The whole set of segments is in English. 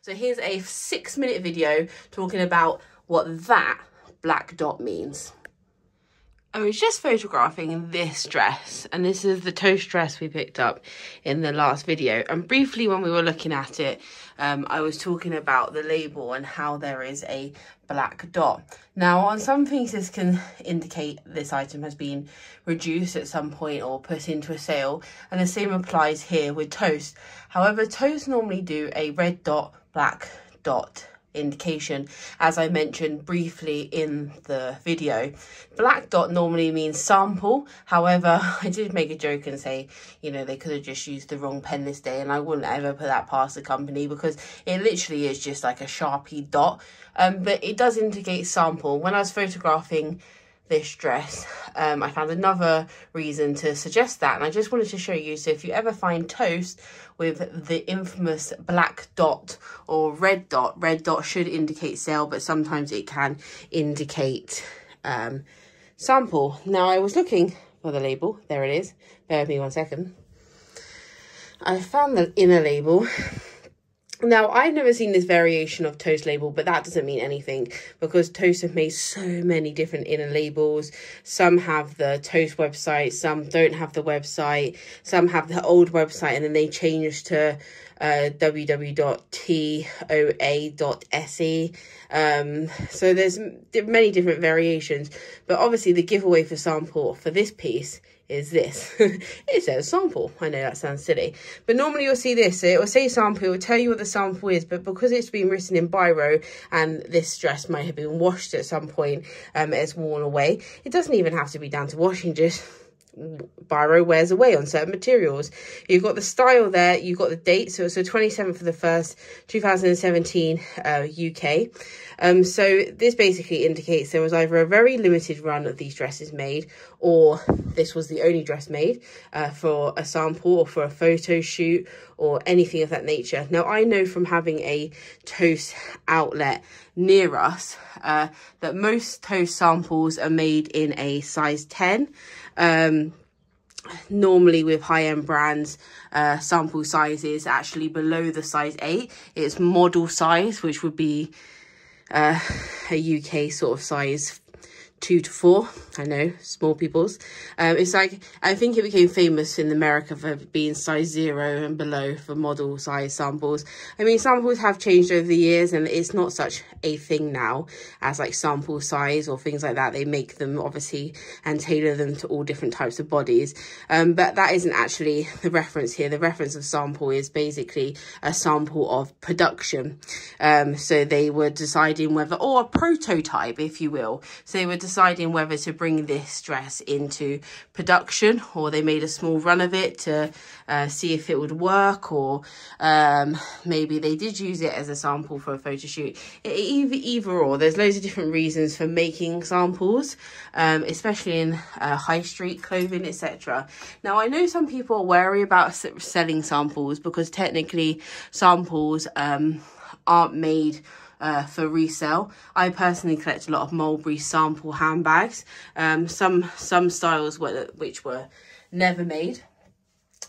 So here's a 6-minute video talking about what that black dot means. I was just photographing this dress, and this is the toast dress we picked up in the last video. And briefly when we were looking at it, I was talking about the label and how there is a black dot. Now on some things this can indicate this item has been reduced at some point or put into a sale, and the same applies here with toast. However, toast normally do a red dot, black dot indication, as I mentioned briefly in the video. Black dot normally means sample. However, I did make a joke and say, you know, they could have just used the wrong pen this day, and I wouldn't ever put that past the company because it literally is just like a Sharpie dot. But it does indicate sample. When I was photographing this dress, I found another reason to suggest that, and I just wanted to show you. So if you ever find toast with the infamous black dot or red dot should indicate sale, but sometimes it can indicate sample. Now I was looking for the label. There it is. Bear with me 1 second. I found the inner label. Now, I've never seen this variation of toast label, but that doesn't mean anything because toast have made so many different inner labels. Some have the toast website, some don't have the website, some have the old website and then they changed to www.toa.se. So there's many different variations, but obviously the giveaway for sample for this piece is this. It says sample. I know that sounds silly, but normally you'll see this. It will say sample, it will tell you what the sample is, but because it's been written in biro and this dress might have been washed at some point, it's worn away. It doesn't even have to be down to washing, just biro wears away on certain materials. You've got the style there, you've got the date, so it's the 27th of the 1st 2017 UK. So this basically indicates there was either a very limited run of these dresses made, or this was the only dress made for a sample or for a photo shoot or anything of that nature. Now I know from having a toast outlet near us that most toast samples are made in a size 10. Normally with high-end brands, sample size is actually below the size 8. It's model size, which would be a UK sort of size 2 to 4. I know, small people's. It's like, I think it became famous in America for being size 0 and below for model size samples. I mean, samples have changed over the years and it's not such a thing now as like sample size or things like that. They make them obviously and tailor them to all different types of bodies. But that isn't actually the reference here. The reference of sample is basically a sample of production. So they were deciding whether, or a prototype, if you will. So they were deciding whether to bring this dress into production, or they made a small run of it to see if it would work, or maybe they did use it as a sample for a photo shoot. Either or, there's loads of different reasons for making samples, especially in high street clothing, etc. Now I know some people are wary about selling samples because technically samples aren't made for resale. I personally collect a lot of Mulberry sample handbags, some styles which were never made,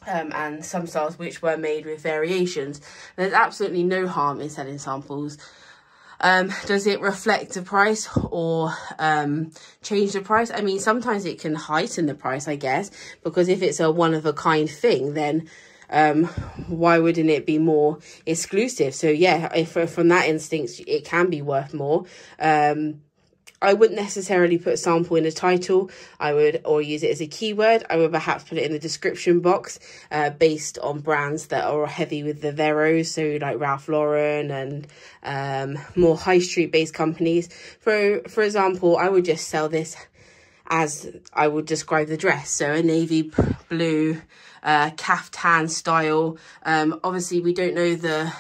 and some styles which were made with variations. There's absolutely no harm in selling samples. Does it reflect the price or change the price? I mean, sometimes it can heighten the price, I guess, because if it's a one-of-a-kind thing, then why wouldn't it be more exclusive? So yeah, if from that instinct it can be worth more. I wouldn't necessarily put sample in the title. I would, or use it as a keyword. I would perhaps put it in the description box based on brands that are heavy with the Veros, so like Ralph Lauren and more high street based companies. For example, I would just sell this as I would describe the dress, so a navy blue caftan style. Obviously we don't know the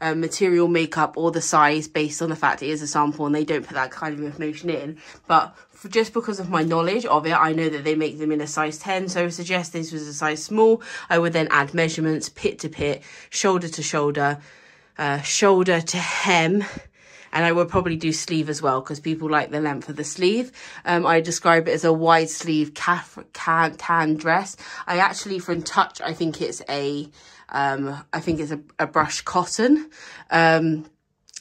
material, makeup or the size based on the fact it is a sample and they don't put that kind of information in, but just because of my knowledge of it, I know that they make them in a size 10. So I suggest this was a size small. I would then add measurements, pit to pit, shoulder to shoulder, shoulder to hem, and I would probably do sleeve as well because people like the length of the sleeve. I describe it as a wide sleeve tan dress. I actually, from touch, I think it's a brushed cotton.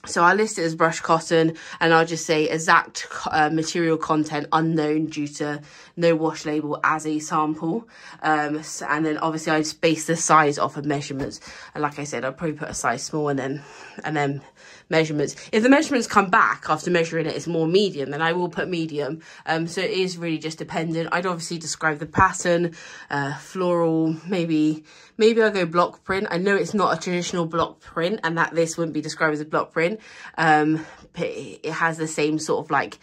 So I list it as brushed cotton, and I'll just say exact material content unknown due to no wash label as a sample. And then obviously I just base the size off of measurements. And like I said, I'll probably put a size small and then measurements. If the measurements come back after measuring it, it's more medium, then I will put medium. So it is really just dependent. I'd obviously describe the pattern, floral, maybe I'll go block print. I know it's not a traditional block print, and that this wouldn't be described as a block print. But it has the same sort of like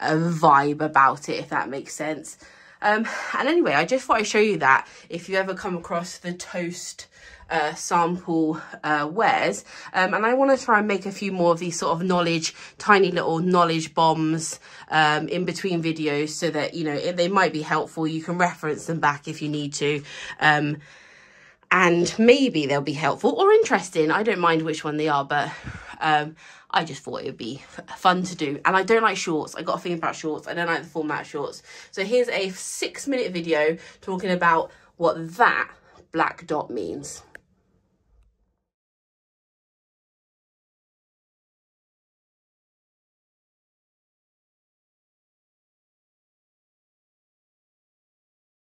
vibe about it, if that makes sense. And anyway, I just thought I'd show you that if you ever come across the toast sample wares, and I want to try and make a few more of these sort of tiny little knowledge bombs in between videos, so that, you know, they might be helpful. You can reference them back if you need to, and maybe they'll be helpful or interesting. I don't mind which one they are, but I just thought it would be fun to do. And I don't like shorts. I got a thing about shorts. I don't like the format of shorts. So here's a 6-minute video talking about what that black dot means.